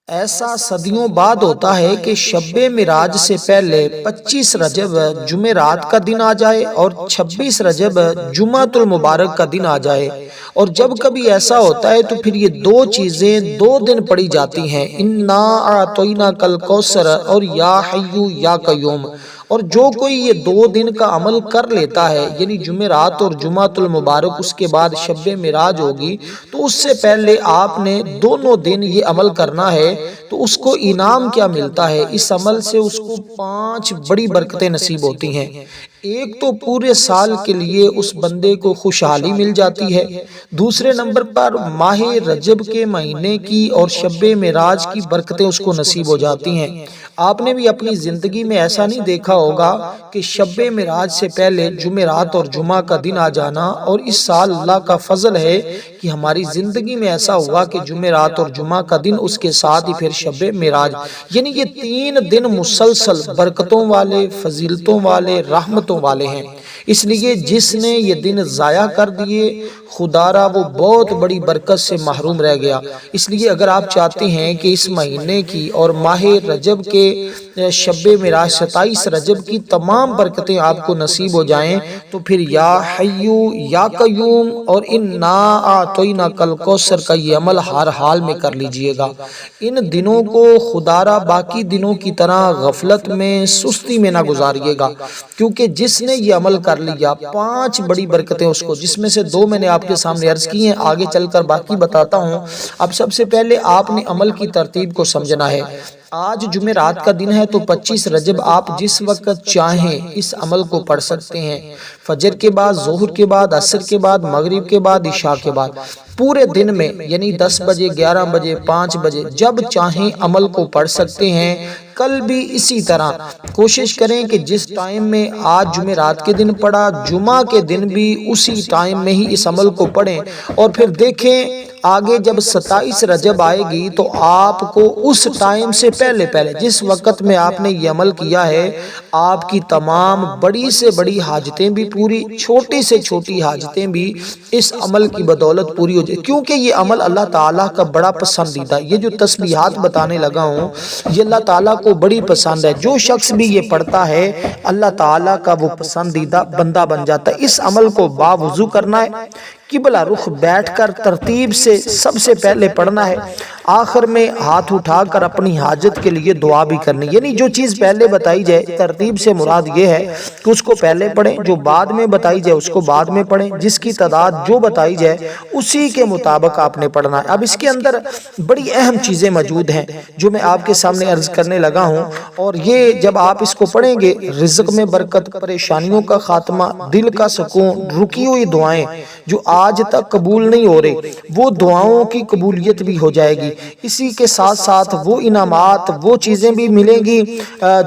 ایسا صدیوں بعد ہوتا ہے کہ شب معراج سے پہلے 25 رجب جمعرات کا دن آ جائے اور 26 رجب جمعۃ المبارک کا دن آ جائے، اور جب کبھی ایسا ہوتا ہے تو پھر یہ دو چیزیں 2 دن پڑھی جاتی ہیں، انا اعطیناک الکوثر اور یا حی یا قیوم۔ اور جو کوئی یہ 2 دن کا عمل کر لیتا ہے، یعنی جمعرات اور جمعۃ المبارک، اس کے بعد شب معراج ہوگی، تو اس سے پہلے آپ نے دونوں دن یہ عمل کرنا ہے، تو اس کو انعام کیا ملتا ہے؟ اس عمل سے اس کو 5 بڑی برکتیں نصیب ہوتی ہیں۔ ایک تو پورے سال کے لیے اس بندے کو خوشحالی مل جاتی ہے، دوسرے نمبر پر ماہ رجب کے مہینے کی اور شب معراج کی برکتیں اس کو نصیب ہو جاتی ہیں۔ آپ نے بھی اپنی زندگی میں ایسا نہیں دیکھا ہوگا کہ شب معراج سے پہلے جمعرات اور جمعہ کا دن آ جانا، اور اس سال اللہ کا فضل ہے کہ ہماری زندگی میں ایسا ہوا کہ جمعرات اور جمعہ کا دن، اس کے ساتھ ہی پھر شب معراج، یعنی یہ 3 دن مسلسل برکتوں والے، فضیلتوں والے، رحمتوں والے ہیں۔ اس لیے جس نے یہ دن ضائع کر دیے، خدا را وہ بہت بڑی برکت سے محروم رہ گیا۔ اس لیے اگر آپ چاہتے ہیں کہ اس مہینے کی اور ماہ رجب کے شب معراج 27 رجب کی تمام برکتیں آپ کو نصیب ہو جائیں، تو پھر یا حیو یا قیوم اور انا اعطیناک الکوثر کا یہ عمل ہر حال میں کر لیجئے گا۔ ان دنوں کو خدا را باقی دنوں کی طرح غفلت میں، سستی میں نہ گزاریے گا، کیونکہ جس نے یہ عمل کر لیا، 5 بڑی برکتیں اس کو، جس میں سے 2 میں نے آپ کے سامنے عرض کی ہیں، آگے چل کر باقی بتاتا ہوں۔ اب سب سے پہلے آپ نے عمل کی ترتیب کو سمجھنا ہے۔ آج جمعرات کا دن ہے تو 25 رجب آپ جس وقت چاہیں اس عمل کو پڑھ سکتے ہیں، فجر کے بعد، ظہر کے بعد، عصر کے بعد، مغرب کے بعد، عشاء کے بعد، پورے دن میں، یعنی 10 بجے، 11 بجے، 5 بجے، جب چاہیں عمل کو پڑھ سکتے ہیں۔ کل بھی اسی طرح کوشش کریں کہ جس ٹائم میں آج جمعرات کے دن پڑھا، جمعہ کے دن بھی اسی ٹائم میں ہی اس عمل کو پڑھیں، اور پھر دیکھیں آگے جب 27 رجب آئے گی تو آپ کو اس ٹائم سے پہلے جس وقت میں آپ نے یہ عمل کیا ہے، آپ کی تمام بڑی سے بڑی حاجتیں بھی پوری، چھوٹی سے چھوٹی حاجتیں بھی اس عمل کی بدولت پوری ہو جائے، کیونکہ یہ عمل اللہ تعالیٰ کا بڑا پسندیدہ، یہ جو تسبیحات بتانے لگا ہوں یہ اللہ تعالیٰ کو بڑی پسند ہے۔ جو شخص بھی یہ پڑھتا ہے اللہ تعالیٰ کا وہ پسندیدہ بندہ بن جاتا ہے۔ اس عمل کو باوضو کرنا ہے، قبلہ رخ بیٹھ کر ترتیب سے سب سے پہلے پڑھنا ہے، آخر میں ہاتھ اٹھا کر اپنی حاجت کے لیے دعا بھی کرنی، یعنی جو چیز پہلے بتائی جائے، ترتیب سے مراد یہ ہے کہ اس کو پہلے پڑھیں، جو بعد میں بتائی جائے اس کو بعد میں پڑھیں، جس کی تعداد جو بتائی جائے اسی کے مطابق آپ نے پڑھنا ہے۔ اب اس کے اندر بڑی اہم چیزیں موجود ہیں جو میں آپ کے سامنے عرض کرنے لگا ہوں، اور یہ جب آپ اس کو پڑھیں گے، رزق میں برکت، پریشانیوں کا خاتمہ، دل کا سکون، رکی ہوئی دعائیں جو آج تک قبول نہیں ہو رہی، وہ دعاؤں کی قبولیت بھی ہو جائے گی۔ اسی کے ساتھ ساتھ وہ انعامات، وہ چیزیں بھی ملیں گی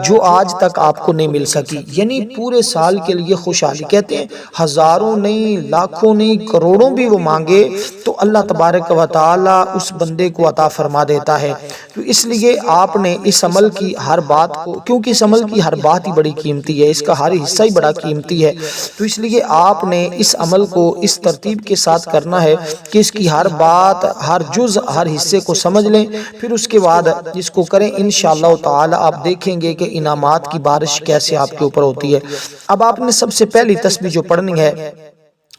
جو آج تک آپ کو نہیں مل سکی، یعنی پورے سال کے لیے خوشحالی۔ کہتے ہیں ہزاروں نہیں، لاکھوں نہیں، کروڑوں بھی وہ مانگے تو اللہ تبارک و تعالی اس بندے کو عطا فرما دیتا ہے۔ تو اس لیے آپ نے اس عمل کی ہر بات کو، کیونکہ اس عمل کی ہر بات ہی بڑی قیمتی ہے، اس کا ہر حصہ ہی بڑا قیمتی ہے، تو اس لیے آپ نے اس عمل کو اس ترتیب کے ساتھ کرنا ہے کہ اس کی ہر بات، ہر جز، ہر حصے کو سمجھ لیں، پھر اس کے بعد اس کو کریں، انشاءاللہ تعالی آپ دیکھیں گے کہ انعامات کی بارش کیسے آپ کے اوپر ہوتی ہے۔ اب آپ نے سب سے پہلی تسبیح جو پڑھنی ہے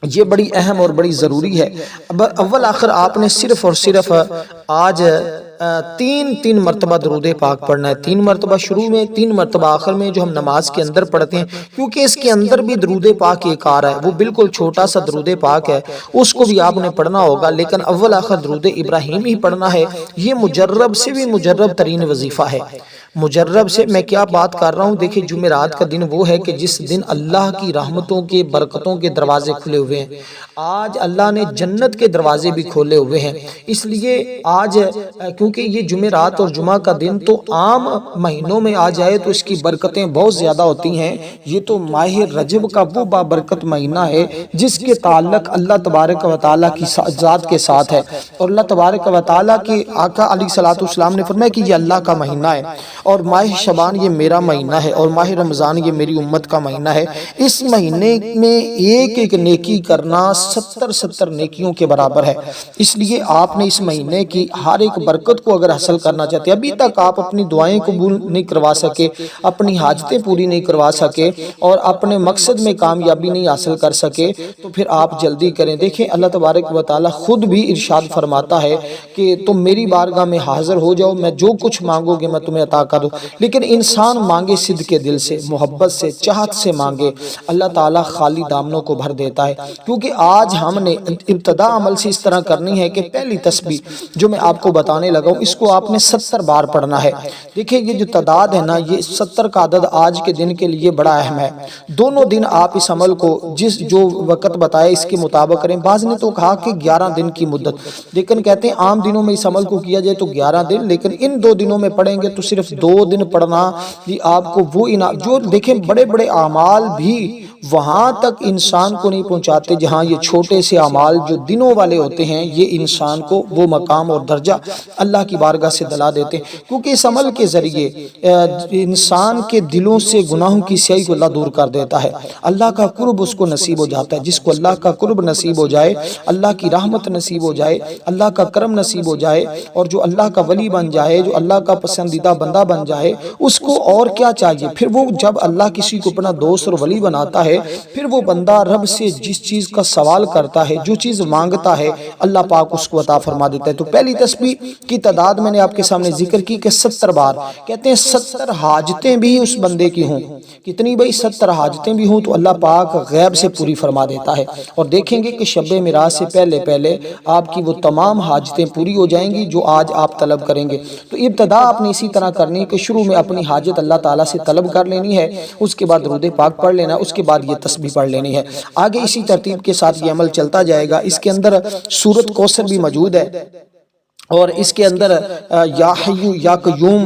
یہ بڑی اہم اور بڑی ضروری ہے۔ اب اول آخر آپ نے صرف اور صرف آج 3 مرتبہ درود پاک پڑھنا ہے، 3 مرتبہ شروع میں، 3 مرتبہ آخر میں، جو ہم نماز کے اندر پڑھتے ہیں، کیونکہ اس کے اندر بھی درود پاک ایک آ رہا ہے، وہ بالکل چھوٹا سا درود پاک ہے، اس کو بھی آپ نے پڑھنا ہوگا، لیکن اول آخر درود ابراہیم ہی پڑھنا ہے۔ یہ مجرب سے بھی مجرب ترین وظیفہ ہے۔ مجرب سے میں کیا بات کر رہا ہوں؟ دیکھیں جمعرات کا دن وہ ہے کہ جس دن اللہ کی رحمتوں کے، برکتوں کے دروازے کھلے ہوئے ہیں۔ آج اللہ نے جنت کے دروازے بھی کھولے ہوئے ہیں، اس لیے آج کیونکہ یہ جمعرات اور جمعہ کا دن تو عام مہینوں میں آ جائے تو اس کی برکتیں بہت زیادہ ہوتی ہیں، یہ تو ماہ رجب کا وہ بابرکت مہینہ ہے جس کے تعلق اللہ تبارک و تعالیٰ کی ذات کے ساتھ ہے، اور اللہ تبارک و تعالیٰ کے آقا علیہ الصلوۃ والسلام نے فرمایا کہ یہ اللہ کا مہینہ ہے، اور ماہ شعبان یہ میرا مہینہ ہے، اور ماہ رمضان یہ میری امت کا مہینہ ہے۔ اس مہینے میں ایک ایک نیکی کرنا 70 نیکیوں کے برابر ہے، اس لیے آپ نے اس مہینے کی ہر ایک برکت برکت کو اگر حاصل کرنا چاہتے ہیں، ابھی تک آپ اپنی دعائیں قبول نہیں کروا سکے، اپنی حاجتیں پوری نہیں کروا سکے اور اپنے مقصد میں کامیابی نہیں حاصل کر سکے، تو پھر آپ جلدی کریں۔ دیکھیں اللہ تبارک و تعالی خود بھی ارشاد فرماتا ہے کہ تم میری بارگاہ میں حاضر ہو جاؤ، میں جو کچھ مانگو گے میں تمہیں عطا کر دوں، لیکن انسان مانگے صدق کے دل سے، محبت سے، چاہت سے مانگے، اللہ تعالیٰ خالی دامنوں کو بھر دیتا ہے۔ کیونکہ آج ہم نے ابتدا عمل سے اس طرح کرنی ہے کہ پہلی تسبیح جو میں آپ کو بتانے لگا ہوں، اس کو آپ نے 70 بار پڑھنا ہے۔ دیکھیں یہ جو تعداد ہے نا، یہ 70 کا عدد آج کے دن کے لیے بڑا اہم ہے۔ دونوں دن آپ اس عمل کو جو وقت بتائے اس کے مطابق کریں۔ بعض نے تو کہا کہ 11 دن کی مدت، لیکن کہتے ہیں عام دنوں میں اس عمل کو کیا جائے تو 11 دن، لیکن ان 2 دنوں میں پڑھیں گے تو صرف 2 دن پڑھنا یہ آپ کو وہ جو دیکھیں بڑے بڑے اعمال بھی وہاں تک انسان کو نہیں پہنچاتے جہاں یہ چھوٹے سے اعمال جو دنوں والے ہوتے ہیں یہ انسان کو وہ مقام اور درجہ اللہ کی بارگاہ سے دلا دیتے ہیں، کیونکہ اس عمل کے ذریعے انسان کے دلوں سے گناہوں کی سیاہی کو اللہ دور کر دیتا ہے، اللہ کا قرب اس کو نصیب ہو جاتا ہے۔ جس کو اللہ کا قرب نصیب ہو جائے، اللہ کی رحمت نصیب ہو جائے، اللہ کا کرم نصیب ہو جائے، اور جو اللہ کا ولی بن جائے، جو اللہ کا پسندیدہ بندہ بن جائے، اس کو اور کیا چاہیے؟ پھر وہ جب اللہ کسی کو اپنا دوست اور ولی بناتا ہے، پھر وہ بندہ رب سے جس چیز کا سوال کرتا ہے، جو چیز مانگتا ہے، اللہ پاک اس کو عطا فرما دیتا ہے۔ تو پہلی تسبیح کی تعداد میں نے آپ کے سامنے ذکر کی کہ 70 بار، کہتے ہیں 70 حاجتیں بھی اس بندے کی ہوں، کتنی بھائی 70 حاجتیں بھی ہوں تو اللہ پاک غیب سے پوری فرما دیتا ہے۔ اور دیکھیں گے کہ شب معراج سے پہلے پہلے آپ کی وہ تمام حاجتیں پوری ہو جائیں گی جو آج آپ طلب کریں گے۔ تو ابتدا آپ نے اسی طرح کرنی ہے کہ شروع میں اپنی حاجت اللہ تعالیٰ سے طلب کر لینی ہے، اس کے بعد درود پاک پڑھ لینا، اس کے بعد یہ تسبیح پڑھ لینی ہے۔ آگے اسی ترتیب کے ساتھ یہ عمل چلتا جائے گا۔ اس کے اندر سورۃ کوثر بھی موجود ہے، اور اس کے اندر یا حیو یا قیوم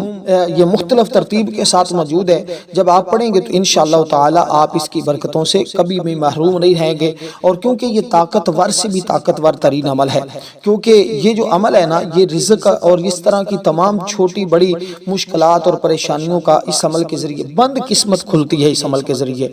یہ مختلف ترتیب کے ساتھ موجود ہے۔ جب آپ پڑھیں گے تو انشاءاللہ تعالی آپ اس کی برکتوں سے کبھی بھی محروم نہیں رہیں گے، اور کیونکہ یہ طاقتور سے بھی طاقتور ترین عمل ہے، کیونکہ یہ جو عمل ہے نا یہ رزق اور اس طرح کی تمام چھوٹی بڑی مشکلات اور پریشانیوں کا اس عمل کے ذریعے بند قسمت کھلتی ہے۔ اس عمل کے ذریعے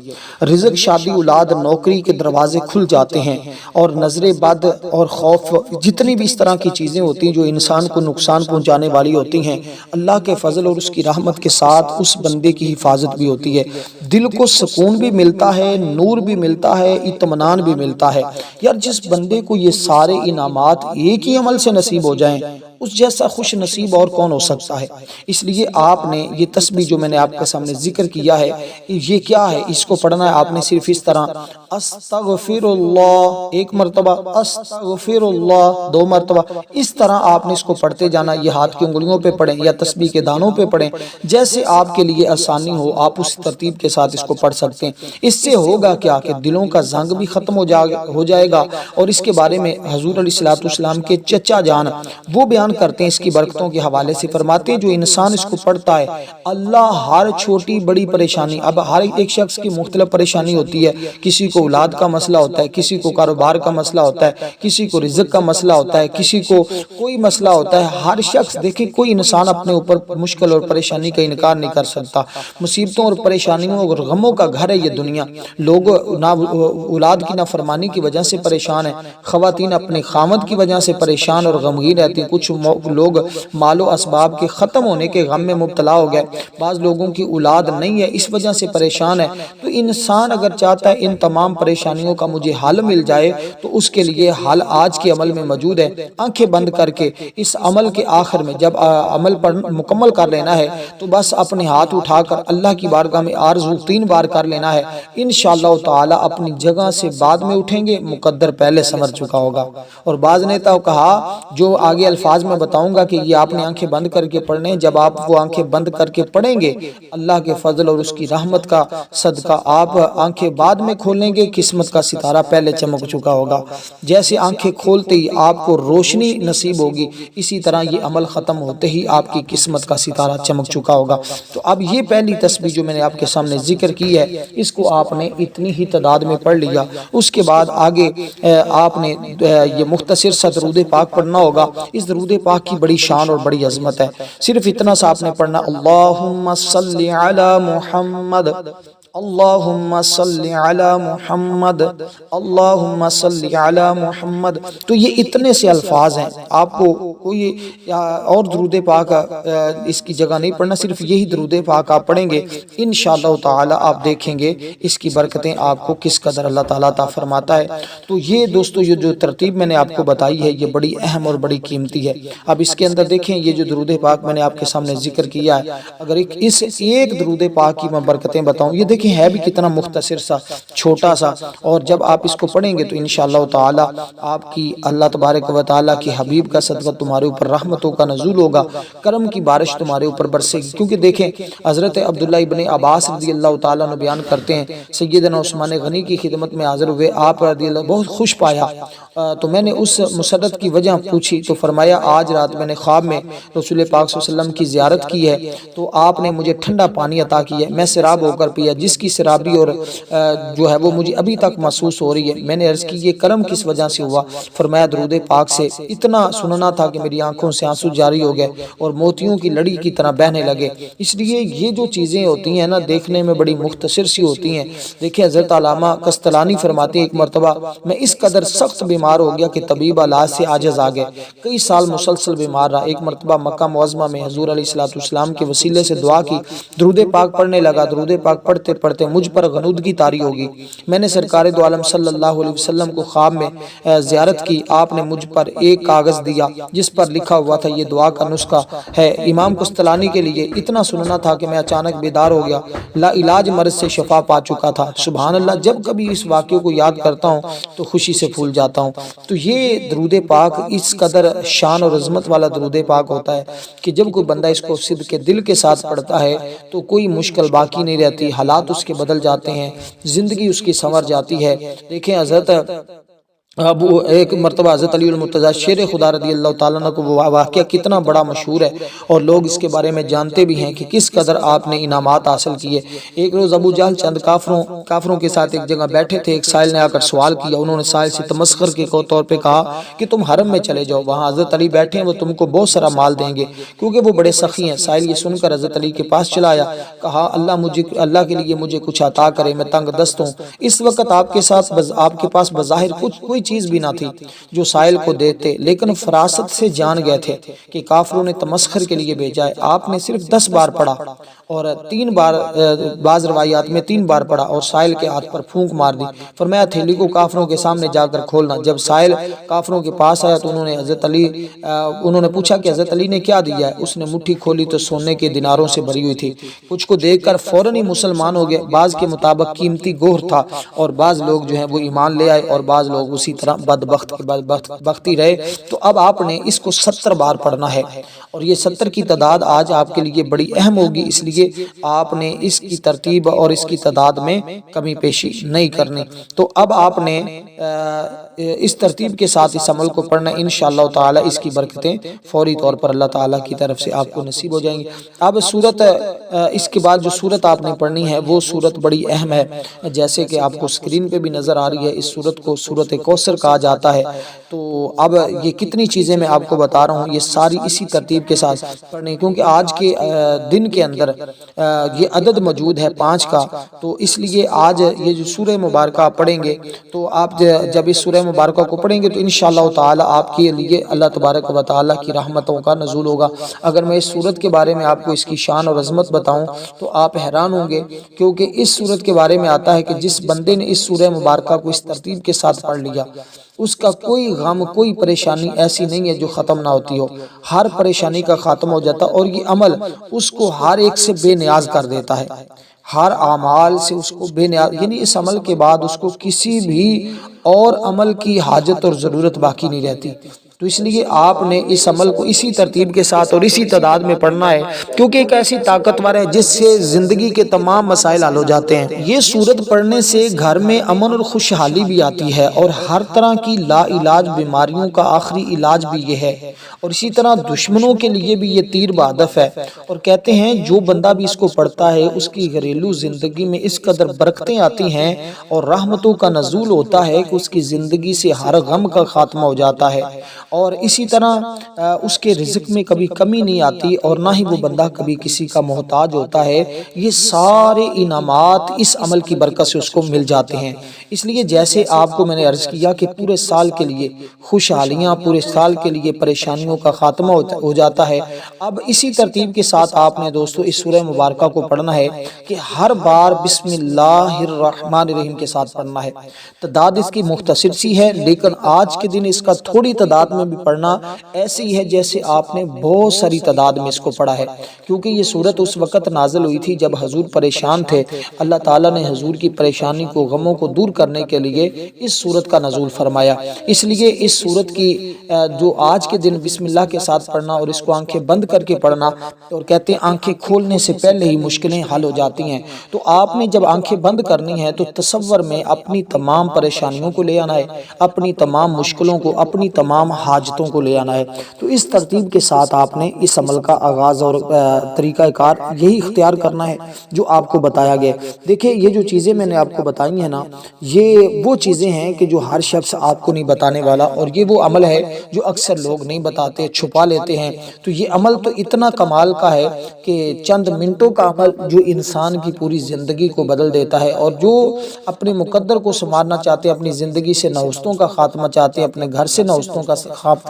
رزق، شادی، اولاد، نوکری کے دروازے کھل جاتے ہیں، اور نظر بد اور خوف جتنی بھی اس طرح کی چیزیں ہوتی ہیں جو انسان کو نقصان پہنچانے والی ہوتی ہیں، اللہ کے فضل اور اس کی رحمت کے ساتھ اس بندے کی حفاظت بھی ہوتی ہے، دل کو سکون بھی ملتا ہے، نور بھی ملتا ہے، اطمینان بھی ملتا ہے۔ یار جس بندے کو یہ سارے انعامات ایک ہی عمل سے نصیب ہو جائیں، اس جیسا خوش نصیب اور کون ہو سکتا ہے؟ اس لیے آپ نے یہ تسبیح جو میں نے آپ کے سامنے ذکر کیا ہے، یہ کیا ہے؟ اس کو پڑھنا ہے آپ نے صرف اس طرح، استغفر اللہ 1 مرتبہ، استغفر اللہ 2 مرتبہ، اس طرح آپ نے اس کو پڑھتے جانا۔ یہ ہاتھ کی انگلیوں پہ پڑھیں یا تسبیح کے دانوں پہ پڑھیں، جیسے آپ کے لیے آسانی ہو آپ اس ترتیب کے ساتھ اس کو پڑھ سکتے ہیں۔ اس سے ہوگا کیا کہ دلوں کا زنگ بھی ختم ہو جائے گا، اور اس کے بارے میں حضور علیہ السلام کے چچا جان وہ بیان کرتے ہیں اس کی برکتوں کے حوالے سے، فرماتے ہیں جو انسان اس کو پڑھتا ہے اللہ ہر چھوٹی بڑی پریشانی، اب ہر ایک شخص کی مختلف پریشانی ہوتی ہے، کسی کو اولاد کا مسئلہ ہوتا ہے، کسی کو کاروبار کا مسئلہ ہوتا ہے، کسی کو رزق کا مسئلہ ہوتا ہے، کسی کو کوئی مسئلہ ہوتا ہے۔ ہر شخص دیکھیں کوئی انسان اپنے اوپر مشکل اور پریشانی کا انکار نہیں کر سکتا۔ مصیبتوں اور پریشانیوں اور غموں کا گھر ہے یہ دنیا۔ لوگ اولاد کی نافرمانی کی وجہ سے پریشان ہیں، خواتین اپنے خامد کی وجہ سے پریشان اور غمگین رہتی ہیں، کچھ لوگ مال و اسباب کے ختم ہونے کے غم میں مبتلا ہو گئے، بعض لوگوں کی اولاد نہیں ہے اس وجہ سے پریشان ہے۔ تو انسان اگر چاہتا ہے ان تمام پریشانیوں کا مجھے حل مل جائے تو اس کے لیے حل آج کے عمل میں موجود ہے۔ آنکھیں بند کر کے اس عمل کے آخر میں جب عمل پر مکمل کر لینا ہے تو بس اپنے ہاتھ اٹھا کر اللہ کی بارگاہ میں آرزو 3 بار کر لینا ہے، انشاءاللہ تعالی اپنی جگہ سے بعد میں اٹھیں گے، مقدر پہلے سمجھ چکا ہوگا۔ اور بعض نے تو کہا جو آگے الفاظ میں بتاؤں گا کہ یہ آپ نے آنکھیں بند کر کے پڑھنے، جب آپ وہ آنکھیں بند کر کے پڑھیں گے اللہ کے فضل اور اس کی رحمت کا صدقہ آپ آنکھیں بعد میں کھولیں گے، قسمت کا ستارہ پہلے چمک چکا ہوگا۔ جیسے آنکھیں کھولتے ہی آپ کو روشنی نصیب ہوگی، اسی طرح یہ عمل ختم ہوتے ہی آپ کی قسمت کا ستارہ چمک چکا ہوگا۔ تو اب یہ پہلی تسبیح جو میں نے آپ کے سامنے ذکر کی ہے، اس کو آپ نے اتنی ہی تعداد میں پڑھ لیا۔ اس کے بعد آگے آپ نے یہ مختصر سا درود پاک پڑھنا ہوگا۔ اس درود پاک کی بڑی شان اور بڑی عظمت ہے، صرف اتنا سا آپ نے پڑھنا، اللہم صلی علی محمد اللہم صلی علی محمد، اللہم صلی علی محمد۔ تو یہ اتنے سے الفاظ ہیں، آپ کو کوئی اور درود پاک اس کی جگہ نہیں پڑھنا، صرف یہی درود پاک آپ پڑھیں گے انشاءاللہ تعالی آپ دیکھیں گے اس کی برکتیں آپ کو کس قدر اللہ تعالیٰ عطا فرماتا ہے۔ تو یہ دوستو یہ جو ترتیب میں نے آپ کو بتائی ہے یہ بڑی اہم اور بڑی قیمتی ہے۔ اب اس کے اندر دیکھیں یہ جو درود پاک میں نے آپ کے سامنے ذکر کیا ہے، اگر اس ایک درود پاک کی میں برکتیں بتاؤں، یہ دیکھیں ہے بھی کتنا مختصر سا چھوٹا سا، اور جب آپ اس کو پڑھیں گے تو انشاءاللہ تعالی آپ کی اللہ تبارک و تعالی کی حبیب کا صدقہ تمہارے اوپر رحمتوں کا نزول ہوگا، کرم کی بارش تمہارے اوپر برسے گی۔ کیونکہ دیکھیں حضرت عبداللہ ابن عباس رضی اللہ تعالیٰ عنہ بیان کرتے ہیں سیدنا عثمان غنی کی خدمت میں حاضر ہوئے، آپ رضی اللہ بہت خوش پایا، تو میں نے اس مسرت کی وجہ پوچھی تو فرمایا آج رات میں نے خواب میں رسول پاک صلی اللہ علیہ وسلم کی زیارت کی ہے تو آپ نے مجھے ٹھنڈا پانی عطا کیا ہے، میں سراب ہو کر پیا، جس کی سرابی اور جو ہے وہ مجھے ابھی تک محسوس ہو رہی ہے۔ میں نے عرض کی یہ کرم کس وجہ سے ہوا؟ فرمایا درود پاک سے اتنا سننا تھا کہ میری آنکھوں سے آنسو جاری ہو گئے اور موتیوں کی لڑی کی طرح بہنے لگے۔ اس لیے یہ جو چیزیں ہوتی ہیں نا دیکھنے میں بڑی مختصر سی ہوتی ہیں۔ دیکھیں حضرت علامہ قسطلانی فرماتے ہیں ایک مرتبہ میں اس قدر سخت بیمار ہو گیا کہ طبیب علاج سے عاجز آ گئے، کئی سال مسلسل بیمار رہا۔ ایک مرتبہ مکہ معظمہ میں حضور علیہ السلام کے وسیلے سے دعا کی، درود پاک پڑھنے لگا، درود پاک پڑھتے پڑھتے مجھ پر غنودگی طاری ہوگی۔ میں نے سرکار دو عالم صلی اللہ علیہ وسلم کو خواب میں زیارت کی، آپ نے مجھ پر ایک کاغذ دیا جس پر لکھا ہوا تھا یہ دعا کا نسخہ ہے امام قسطلانی کے لیے۔ اتنا سننا تھا کہ میں اچانک بیدار ہو گیا، لا علاج مرض سے شفا پا چکا تھا۔ سبحان اللہ، جب کبھی اس واقعے کو یاد کرتا ہوں تو خوشی سے پھول جاتا ہوں۔ تو یہ درود پاک اس قدر شان اور عظمت والا درود پاک ہوتا ہے کہ جب کوئی بندہ اس کو صدق دل کے ساتھ پڑھتا ہے تو کوئی مشکل باقی نہیں رہتی، حالات اس کے بدل جاتے ہیں، زندگی اس کی سنور جاتی ہے۔ دیکھیں حضرت ایک مرتبہ حضرت علی المرتضیٰ شیر خدا رضی اللہ تعالیٰ عنہ کو وہ واقعہ کتنا بڑا مشہور ہے اور لوگ اس کے بارے میں جانتے بھی ہیں کہ کس قدر آپ نے انعامات حاصل کیے۔ ایک روز ابو جہل چند کافروں کے ساتھ ایک جگہ بیٹھے تھے، ایک سائل نے آ کر سوال کیا، انہوں نے سائل سے تمسخر کے طور پہ کہا کہ تم حرم میں چلے جاؤ، وہاں حضرت علی بیٹھے ہیں، وہ تم کو بہت سارا مال دیں گے کیونکہ وہ بڑے سخی ہیں۔ سائل یہ سن کر حضرت علی کے پاس چلا آیا، کہا اللہ کے لیے مجھے کچھ عطا کرے، میں تنگ دست ہوں۔ اس وقت آپ کے پاس بظاہر کوئی چیز بھی نہ تھی جو سائل کو دیتے، لیکن فراست سے جان گئے تھے کہ کافروں نے تمسخر کے لیے بھیجا ہے۔ آپ نے صرف 10 بار پڑھا اور 3 بار بعض روایات میں 3 بار پڑھا اور سائل کے ہاتھ پر پھونک مار دی۔ فرمایا تھیلی کو کافروں کے سامنے جا کر کھولنا۔ جب سائل کافروں کے پاس آیا تو انہوں نے پوچھا کہ حضرت علی نے کیا دیا ہے؟ اس نے مٹھی کھولی تو سونے کے دیناروں سے بھری ہوئی تھی۔ کچھ کو دیکھ کر فوراً ہی مسلمان ہو گئے، بعض کے مطابق قیمتی گوہر تھا اور بعض لوگ جو ہیں وہ ایمان لے آئے اور بعض لوگ اسی طرح بدبختی رہے۔ تو اب آپ نے اس کو 70 بار پڑھنا ہے اور یہ 70 کی تعداد آج آپ کے لیے بڑی اہم ہوگی، اس لیے آپ نے اس کی ترتیب اور اس کی تعداد میں کمی پیشی نہیں کرنی۔ تو اب آپ نے اس ترتیب کے ساتھ اس عمل کو پڑھنا، انشاءاللہ تعالی اس کی برکتیں فوری طور پر اللہ تعالیٰ کی طرف سے آپ کو نصیب ہو جائیں گی۔ اب سورت اس کے بعد جو سورت آپ نے پڑھنی ہے وہ سورت بڑی اہم ہے، جیسے کہ آپ کو سکرین پہ بھی نظر آ رہی ہے۔ اس سورت کو سورت کوثر کہا جاتا ہے۔ تو اب یہ کتنی چیزیں میں آپ کو بتا رہا ہوں یہ ساری اسی ترتیب کے ساتھ پڑھنی، کیونکہ آج کے دن کے اندر یہ عدد موجود ہے 5 کا، تو اس لیے آج یہ جو سورہ مبارکہ آپ پڑھیں گے تو آپ جب اس سورہ مبارکہ کو پڑھیں گے تو انشاءاللہ تعالی آپ کے لیے اللہ تبارک و تعالی کی رحمتوں کا نزول ہوگا۔ اگر میں اس سورت کے بارے میں آپ کو اس کی شان اور عظمت بتاؤں تو آپ حیران ہوں گے، کیونکہ اس سورت کے بارے میں آتا ہے کہ جس بندے نے اس سورہ مبارکہ کو اس ترتیب کے ساتھ پڑھ لیا اس کا کوئی غم کوئی پریشانی ایسی نہیں ہے جو ختم نہ ہوتی ہو، ہر پریشانی کا خاتمہ ہو جاتا، اور یہ عمل اس کو ہر ایک سے بے نیاز کر دیتا ہے، ہر اعمال سے اس کو بے نیاز، یعنی اس عمل کے بعد اس کو کسی بھی اور عمل کی حاجت اور ضرورت باقی نہیں رہتی۔ تو اس لیے آپ نے اس عمل کو اسی ترتیب کے ساتھ اور اسی تعداد میں پڑھنا ہے، کیونکہ ایک ایسی طاقتور ہے جس سے زندگی کے تمام مسائل حل ہو جاتے ہیں۔ یہ سورت پڑھنے سے گھر میں امن اور خوشحالی بھی آتی ہے اور ہر طرح کی لا علاج بیماریوں کا آخری علاج بھی یہ ہے، اور اسی طرح دشمنوں کے لیے بھی یہ تیر بہدف ہے۔ اور کہتے ہیں جو بندہ بھی اس کو پڑھتا ہے اس کی گھریلو زندگی میں اس قدر برکتیں آتی ہیں اور رحمتوں کا نزول ہوتا ہے کہ اس کی زندگی سے ہر غم کا خاتمہ ہو جاتا ہے اور اسی طرح اس کے رزق میں کبھی کمی نہیں آتی اور نہ ہی وہ بندہ کبھی کسی کا محتاج ہوتا ہے۔ یہ سارے انعامات اس عمل کی برکت سے اس کو مل جاتے ہیں۔ اس لیے جیسے آپ کو میں نے عرض کیا کہ پورے سال کے لیے خوشحالیاں، پورے سال کے لیے پریشانیوں کا خاتمہ ہو جاتا ہے۔ اب اسی ترتیب کے ساتھ آپ نے دوستو اس سورہ مبارکہ کو پڑھنا ہے کہ ہر بار بسم اللہ الرحمن الرحیم کے ساتھ پڑھنا ہے۔ تعداد اس کی مختصر سی ہے، لیکن آج کے دن اس کا تھوڑی تعداد میں بھی پڑھنا ایسی ہے جیسے آپ نے بہت ساری تعداد میں اس کو پڑھا ہے، کیونکہ یہ سورت اس وقت نازل ہوئی تھی جب حضور پریشان تھے۔ اللہ تعالیٰ نے حضور کی پریشانی کو، غموں کو دور کرنے کے لیے اس سورت کا نزول فرمایا۔ اس لیے اس سورت کی جو آج کے دن بسم اللہ کے ساتھ پڑھنا اور اس کو آنکھیں بند کر کے پڑھنا، اور کہتے ہیں آنکھیں کھولنے سے پہلے ہی مشکلیں حل ہو جاتی ہیں، تو آپ نے جب آنکھیں بند کرنی ہے تو تصور میں اپنی تمام پریشانیوں کو لے آنا ہے، اپنی تمام مشکلوں کو، اپنی تمام حاجتوں کو لے آنا ہے۔ تو اس ترتیب کے ساتھ آپ نے اس عمل کا آغاز اور طریقہ کار یہی اختیار کرنا ہے جو آپ کو بتایا گیا۔ دیکھیں یہ جو چیزیں میں نے آپ کو بتائی ہیں نا، یہ وہ چیزیں ہیں کہ جو ہر شخص آپ کو نہیں بتانے والا، اور یہ وہ عمل ہے جو اکثر لوگ نہیں بتاتے، چھپا لیتے ہیں۔ تو یہ عمل تو اتنا کمال کا ہے کہ چند منٹوں کا عمل جو انسان کی پوری زندگی کو بدل دیتا ہے، اور جو اپنے مقدر کو سنوارنا چاہتے ہیں، اپنی زندگی سے نحوستوں کا خاتمہ چاہتے ہیں، اپنے گھر سے نحوستوں کا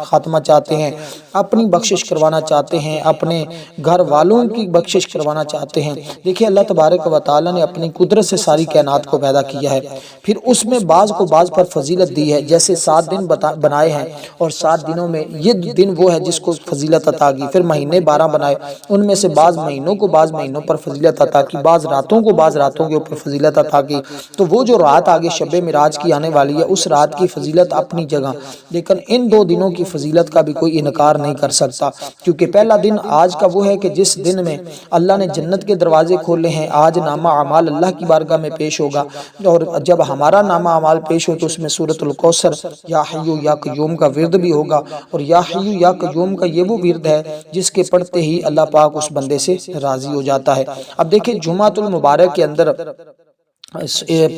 خاتمہ چاہتے ہیں، اپنی بخشش کروانا چاہتے ہیں، اپنے گھر والوں کی بخشش کروانا چاہتے ہیں۔ دیکھیں اللہ تبارک و تعالیٰ نے اپنی قدرت سے ساری کائنات کو پیدا کیا ہے، پھر اس میں بعض کو بعض پر فضیلت دی ہے، جیسے 7 دن بنائے ہیں، اور 7 دنوں میں یہ دن وہ ہے جس کو فضیلت عطا کی، پھر مہینے 12 بنائے، ان میں سے بعض مہینوں کو بعض مہینوں پر فضیلت عطا کی، بعض راتوں کو بعض راتوں کے اوپر فضیلت عطا کی۔ تو وہ جو رات آگے شب معراج کی آنے والی ہے، اس رات کی فضیلت اپنی جگہ، لیکن ان 2 دنوں کی فضیلت کا بھی کوئی انکار نہیں کر سکتا، کیونکہ پہلا دن آج کا وہ ہے کہ جس دن میں اللہ نے جنت کے دروازے کھولے ہیں۔ آج نامہ اعمال اللہ کی بارگاہ میں پیش ہوگا، اور جب ہمارا نامہ اعمال پیش ہو تو اس میں سورۃ الکوثر، یا حی یا قیوم کا ورد بھی ہوگا، اور یا حی یا قیوم کا یہ وہ ورد ہے جس کے پڑھتے ہی اللہ پاک اس بندے سے راضی ہو جاتا ہے۔ اب دیکھیں جمعۃ المبارک کے اندر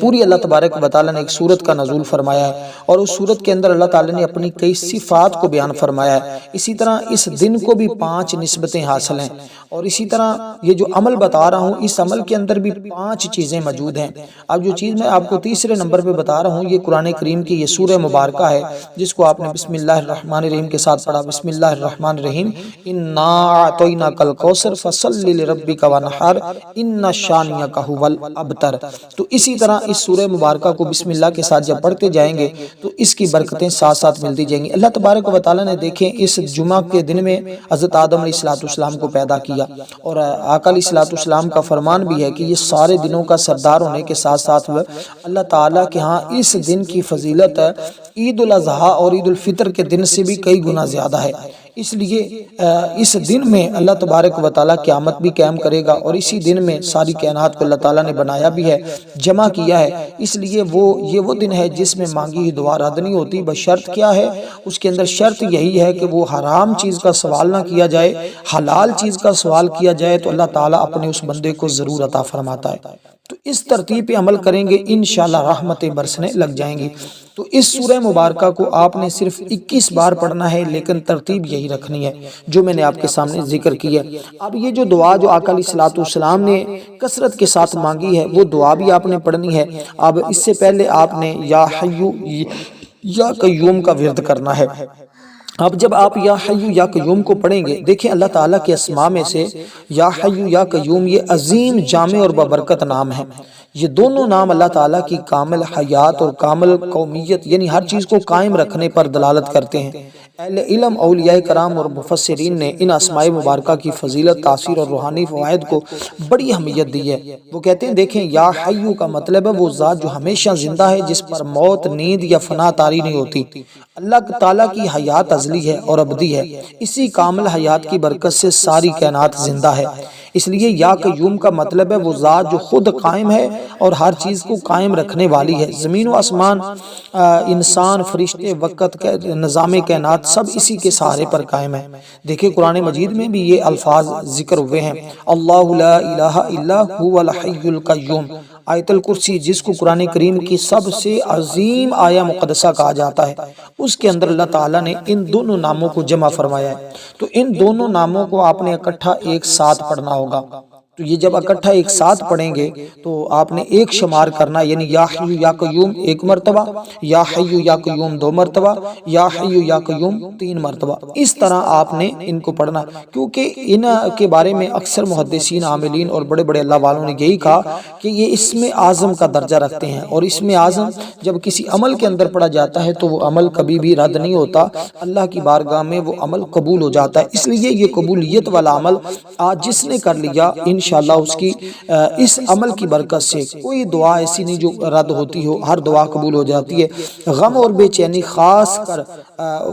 پوری اللہ تبارک و تعالیٰ نے ایک سورت کا نزول فرمایا ہے، اور اس سورت کے اندر اللہ تعالیٰ نے اپنی کئی صفات کو بیان فرمایا ہے۔ اسی طرح اس دن کو بھی 5 نسبتیں حاصل ہیں، اور اسی طرح یہ جو عمل بتا رہا ہوں اس عمل کے اندر بھی 5 چیزیں موجود ہیں۔ اب جو چیز میں آپ کو تیسرے نمبر پہ بتا رہا ہوں، یہ قرآن کریم کی یہ سورہ مبارکہ ہے، جس کو آپ نے بسم اللہ الرحمن الرحیم کے ساتھ پڑھا۔ بسم اللہ الرحمن الرحیم، انا اعطیناک الکوثر فصل لربک وانحر ان شانئک ھو الابتر۔ تو اسی طرح اس سورہ مبارکہ کو بسم اللہ کے ساتھ جب پڑھتے جائیں گے تو اس کی برکتیں ساتھ ساتھ ملتی جائیں گی۔ اللہ تبارک و تعالیٰ نے دیکھیں اس جمعہ کے دن میں حضرت آدم علیہ السلام کو پیدا کیا، اور آقا علیہ السلام کا فرمان بھی ہے کہ یہ سارے دنوں کا سردار ہونے کے ساتھ ساتھ اللہ تعالیٰ کے ہاں اس دن کی فضیلت عید الاضحیٰ اور عید الفطر کے دن سے بھی کئی گنا زیادہ ہے۔ اس لیے اس دن میں اللہ تبارک و تعالیٰ قیامت بھی قائم کرے گا، اور اسی دن میں ساری کائنات کو اللہ تعالیٰ نے بنایا بھی ہے، جمع کیا ہے۔ اس لیے یہ وہ دن ہے جس میں مانگی ہوئی دعا رد نہیں ہوتی، بس شرط کیا ہے؟ اس کے اندر شرط یہی ہے کہ وہ حرام چیز کا سوال نہ کیا جائے، حلال چیز کا سوال کیا جائے تو اللہ تعالیٰ اپنے اس بندے کو ضرور عطا فرماتا ہے۔ تو اس ترتیب پہ عمل کریں گے انشاءاللہ رحمتیں برسنے لگ جائیں گی۔ تو اس سورہ مبارکہ کو آپ نے صرف 21 بار پڑھنا ہے، لیکن ترتیب یہی رکھنی ہے جو میں نے آپ کے سامنے ذکر کی ہے۔ اب یہ جو دعا جو آقا علیہ السلام نے کثرت کے ساتھ مانگی ہے، وہ دعا بھی آپ نے پڑھنی ہے۔ اب اس سے پہلے آپ نے یا حی یا قیوم کا ورد کرنا ہے۔ اب جب آپ یا حی یا قیوم کو پڑھیں گے، دیکھیں اللہ تعالیٰ کے اسماء میں سے یا حی یا قیوم یہ عظیم، جامع اور بابرکت نام ہے۔ یہ دونوں نام اللہ تعالیٰ کی کامل حیات اور کامل قومیت یعنی ہر چیز کو قائم رکھنے پر دلالت کرتے ہیں۔ اہل علم، اولیاء کرام اور مفسرین نے ان اسماء مبارکہ کی فضیلت، تاثیر اور روحانی فوائد کو بڑی اہمیت دی ہے۔ وہ کہتے ہیں دیکھیں یا حی کا مطلب ہے وہ ذات جو ہمیشہ زندہ ہے، جس پر موت، نیند یا فنا طاری نہیں ہوتی۔ اللہ تعالیٰ کی حیات ازلی ہے اور ابدی ہے، اسی کامل حیات کی برکت سے ساری کائنات زندہ ہے۔ اس لیے یا قیوم کا مطلب ہے وہ ذات جو خود قائم ہے اور ہر چیز کو قائم رکھنے والی ہے۔ زمین و آسمان، انسان، فرشتے، وقت، نظام کائنات سب اسی کے سہارے پر قائم ہے۔ دیکھیں قرآن مجید میں بھی یہ الفاظ ذکر ہوئے ہیں، اللہ لا الہ الا هو الحی القیوم۔ آیت الکرسی جس کو قرآن کریم کی سب سے عظیم آیہ مقدسہ کہا جاتا ہے، اس کے اندر اللہ تعالیٰ نے ان دونوں ناموں کو جمع فرمایا ہے، تو ان دونوں ناموں کو آپ نے اکٹھا ایک ساتھ پڑھنا ہوگا۔ تو یہ جب اکٹھا ایک ساتھ پڑھیں گے تو آپ نے ایک شمار کرنا، یعنی یا حی یا قیوم ایک مرتبہ، یا حی یا قیوم دو مرتبہ، یا حی یا قیوم تین مرتبہ، اس طرح آپ نے ان کو پڑھنا، کیونکہ ان کے بارے میں اکثر محدثین عاملین اور بڑے بڑے اللہ والوں نے یہی کہا کہ یہ اسم اعظم کا درجہ رکھتے ہیں، اور اسم اعظم جب کسی عمل کے اندر پڑھا جاتا ہے تو وہ عمل کبھی بھی رد نہیں ہوتا، اللہ کی بارگاہ میں وہ عمل قبول ہو جاتا ہے۔ اس لیے یہ قبولیت والا عمل آج جس نے کر لیا انشاءاللہ اس کی اس عمل کی برکت سے کوئی دعا ایسی نہیں جو رد ہوتی ہو، ہر دعا قبول ہو جاتی ہے۔ غم اور بے چینی خاص کر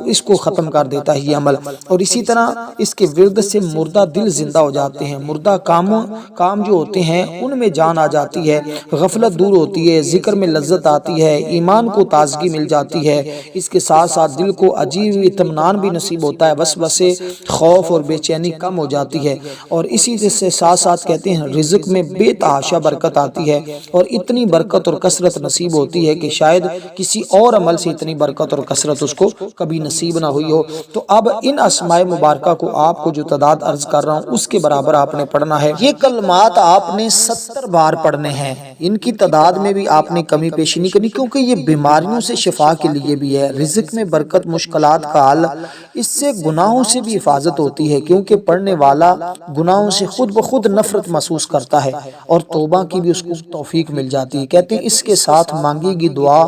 اس کو ختم کر دیتا ہے یہ عمل، اور اسی طرح اس کے ورد سے مردہ دل زندہ ہو جاتے ہیں، مردہ کام جو ہوتے ہیں ان میں جان آ جاتی ہے، غفلت دور ہوتی ہے، ذکر میں لذت آتی ہے، ایمان کو تازگی مل جاتی ہے، اس کے ساتھ ساتھ دل کو عجیب اطمینان بھی نصیب ہوتا ہے، وسوسے خوف اور بے چینی کم ہو جاتی ہے، اور اسی سے ساتھ ساتھ کہتے ہیں رزق میں بے تحاشا برکت آتی ہے، اور اتنی برکت اور کثرت نصیب ہوتی ہے کہ شاید کسی اور عمل سے اتنی برکت اور کثرت اس کو کبھی نصیب نہ ہوئی ہو۔ تو اب ان اسماء مبارکہ کو آپ کو جو تعداد عرض کر رہا ہوں اس کے برابر آپ نے پڑھنا ہے۔ یہ کلمات آپ نے 70 بار پڑھنے ہیں، ان کی تعداد میں بھی آپ نے کمی پیشی نہیں کرنی، کیونکہ یہ بیماریوں سے شفا کے لیے بھی ہے، رزق میں برکت، مشکلات کا حل، اس سے گناہوں سے بھی حفاظت ہوتی ہے، کیونکہ پڑھنے والا گناہوں سے خود بخود نفرت محسوس کرتا ہے اور توبہ کی بھی اس کو توفیق مل جاتی ہے۔ کہتے ہیں اس کے ساتھ مانگی گی دعا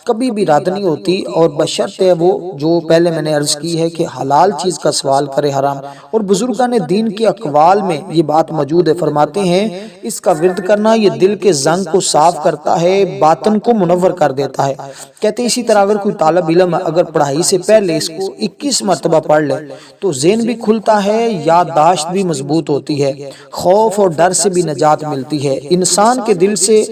کبھی بھی رد نہیں ہوتی، اور بشرط وہ جو پہلے میں نے عرض کی ہے کہ حلال چیز کا سوال کرے حرام، اور بزرگان دین کے اقوال میں یہ بات موجود ہے، فرماتے ہیں اس کا ورد کرنا یہ دل کے زنگ کو صاف کرتا ہے، باطن کو منور کر دیتا ہے۔ کہتے ہیں اسی طرح اگر کوئی طالب علم اگر پڑھائی سے پہلے اس کو 21 مرتبہ پڑھ لے تو ذہن بھی کھلتا ہے، یادداشت بھی مضبوط ہوتی ہے، خوف اور ڈر سے بھی نجات ملتی ہے، انسان کے دل سے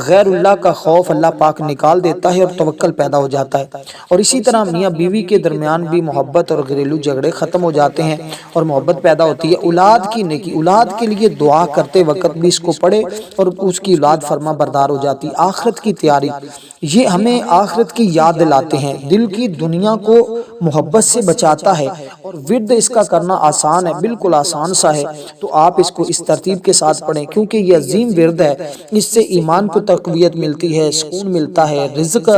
غیر اللہ کا خوف اللہ پاک نکال دیتا ہے اور توکل پیدا ہو جاتا ہے، اور اسی طرح میاں بیوی کے درمیان بھی محبت اور گھریلو جھگڑے ختم ہو جاتے ہیں اور محبت پیدا ہوتی ہے۔ اولاد کی نیکی، اولاد کے لیے دعا کرتے وقت بھی اس کو پڑھے اور اس کی اولاد فرما بردار ہو جاتی۔ آخرت کی تیاری، یہ ہمیں آخرت کی یاد دلاتے ہیں، دل کی دنیا کو محبت سے بچاتا ہے، اور ورد اس کا کرنا آسان ہے، بالکل آسان سا ہے، تو آپ اس کو اس ترتیب کے ساتھ پڑھیں، کیونکہ یہ عظیم ورد ہے، اس سے ایمان کو تقویت ملتی ہے، سکون ملتا ہے، رزق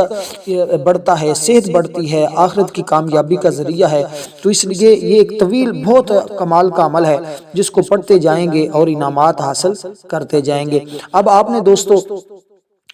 بڑھتا ہے، صحت بڑھتی ہے، آخرت کی کامیابی کا ذریعہ ہے۔ تو اس لیے یہ ایک طویل بہت کمال کا عمل ہے جس کو پڑھتے جائیں گے اور انعامات حاصل کرتے جائیں گے۔ اب آپ نے دوستو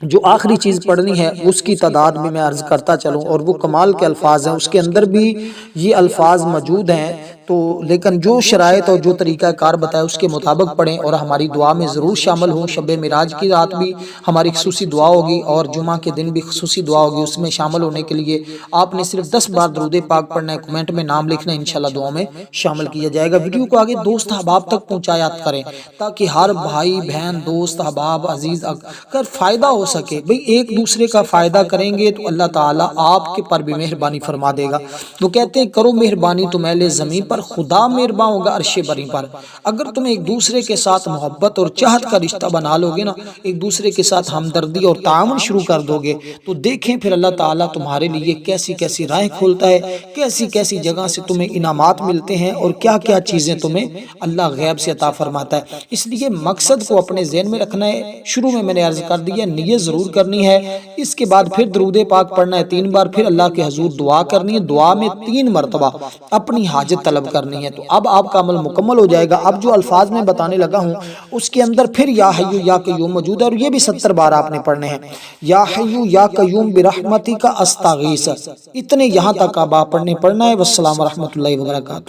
جو آخری چیز پڑھنی ہے اس کی تعداد بھی میں عرض کرتا چلوں، اور وہ کمال کے الفاظ ہیں، اس کے اندر بھی یہ الفاظ موجود ہیں، تو لیکن جو شرائط اور جو طریقہ کار بتایا اس کے مطابق پڑھیں، اور ہماری دعا میں ضرور شامل ہوں۔ شب معراج کی رات بھی ہماری خصوصی دعا ہوگی، اور جمعہ کے دن بھی خصوصی دعا ہوگی، اس میں شامل ہونے کے لیے آپ نے صرف 10 بار درود پاک پڑھنا ہے، کمنٹ میں نام لکھنا ہے، انشاءاللہ دعا میں شامل کیا جائے گا۔ ویڈیو کو آگے دوست احباب تک پہنچایا کریں تاکہ ہر بھائی بہن دوست احباب عزیز اگر فائدہ ہو سکے، بھئی ایک دوسرے کا فائدہ کریں گے تو اللہ تعالیٰ آپ کے پر بھی مہربانی فرما دے گا۔ تو کہتے ہیں کرو مہربانی تم اہل زمین پر، خدا مہربان ہوگا عرش بری پر۔ اگر تم ایک دوسرے کے ساتھ محبت اور چاہت کا رشتہ بنا لو گے نا، ایک دوسرے کے ساتھ ہمدردی اور تعاون شروع کر دو گے، تو دیکھیں پھر اللہ تعالیٰ تمہارے لیے کیسی کیسی راہیں کھولتا ہے، کیسی کیسی جگہ سے تمہیں انعامات ملتے ہیں، اور کیا کیا چیزیں تمہیں اللہ غیب سے عطا فرماتا ہے۔ اس لیے مقصد کو اپنے ذہن میں رکھنا ہے۔ شروع میں نے عرض کر دیا نیت ضرور کرنی ہے، اس کے بعد پھر درود پاک پڑھنا ہے 3 بار، پھر اللہ کے حضور دعا کرنی ہے، دعا میں 3 مرتبہ اپنی حاجت طلب کرنی ہے، تو اب آپ کا عمل مکمل ہو جائے گا۔ اب جو الفاظ میں بتانے لگا ہوں اس کے اندر پھر یا حیو یا قیوم موجود ہے، اور یہ بھی 70 بار آپ نے پڑھنے ہیں۔ یا حیو یا قیوم برحمتی کا استغیث، اتنے یہاں تک آپ پڑھنا ہے۔ والسلام ورحمۃ اللہ وبرکاتہ۔